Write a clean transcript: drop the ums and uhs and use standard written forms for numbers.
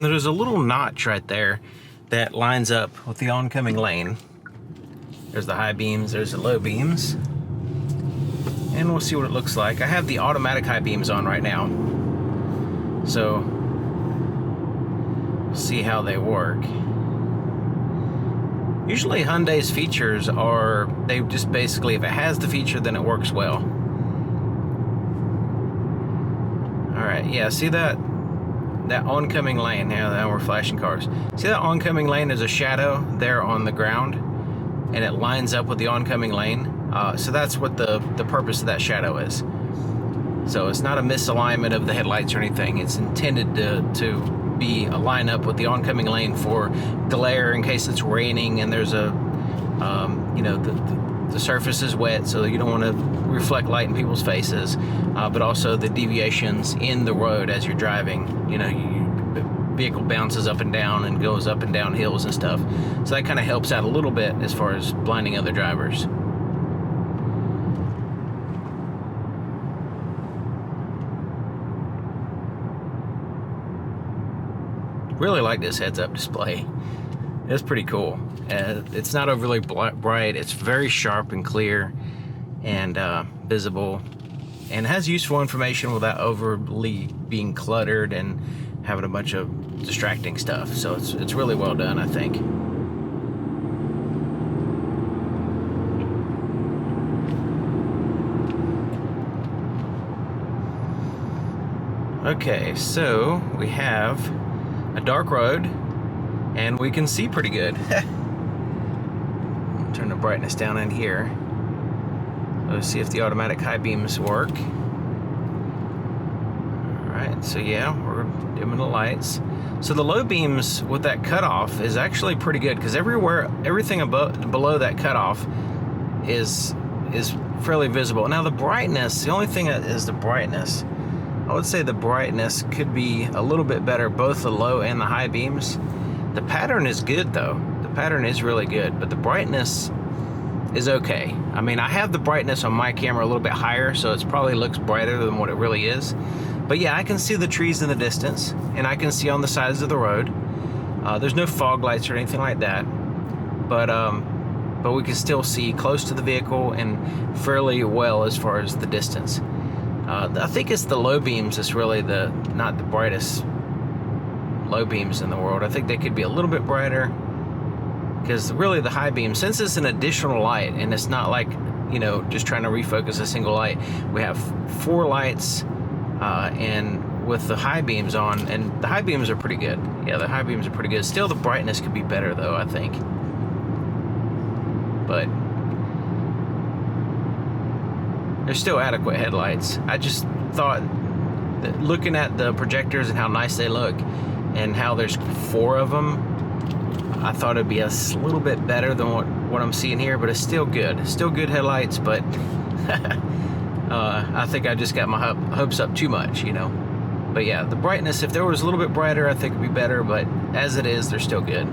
There's a little notch right there that lines up with the oncoming lane. There's the high beams, there's the low beams. And we'll see what it looks like. I have the automatic high beams on right now. So, we'll see how they work. Usually Hyundai's features are, they just basically, if it has the feature, then it works well. Alright, yeah, see that oncoming lane? Yeah, now we're flashing cars. See that oncoming lane? There's a shadow there on the ground, and it lines up with the oncoming lane. So that's what the purpose of that shadow is. So it's not a misalignment of the headlights or anything. It's intended to be a line up with the oncoming lane for glare in case it's raining and there's a, you know, the surface is wet, so you don't want to reflect light in people's faces, but also the deviations in the road as you're driving. You know, the vehicle bounces up and down and goes up and down hills and stuff. So that kind of helps out a little bit as far as blinding other drivers. Really like this heads-up display. It's pretty cool. It's not overly bright. It's very sharp and clear and visible, and has useful information without overly being cluttered and having a bunch of distracting stuff. So it's really well done, I think. Okay, so we have a dark road, and we can see pretty good. Turn the brightness down in here. Let's see if the automatic high beams work. Alright, so yeah, we're dimming the lights. So the low beams with that cutoff is actually pretty good, because everything below that cutoff is fairly visible. Now the brightness, the only thing is the brightness. I would say the brightness could be a little bit better, both the low and the high beams. The pattern is good though. The pattern is really good, but the brightness is okay. I mean, I have the brightness on my camera a little bit higher, so it probably looks brighter than what it really is. But yeah, I can see the trees in the distance, and I can see on the sides of the road. There's no fog lights or anything like that, but we can still see close to the vehicle and fairly well as far as the distance. I think it's the low beams that's really not the brightest low beams in the world. I think they could be a little bit brighter, because really the high beam, since it's an additional light and it's not like, you know, just trying to refocus a single light, we have 4 lights, and with the high beams on, and the high beams are pretty good. Yeah, the high beams are pretty good. Still, the brightness could be better though, I think. But they're still adequate headlights. I just thought that looking at the projectors and how nice they look, and how there's 4 of them, I thought it'd be a little bit better than what I'm seeing here, but it's still good. Still good headlights, but I think I just got my hopes up too much, you know. But yeah, the brightness, if there was a little bit brighter, I think it'd be better, but as it is, they're still good.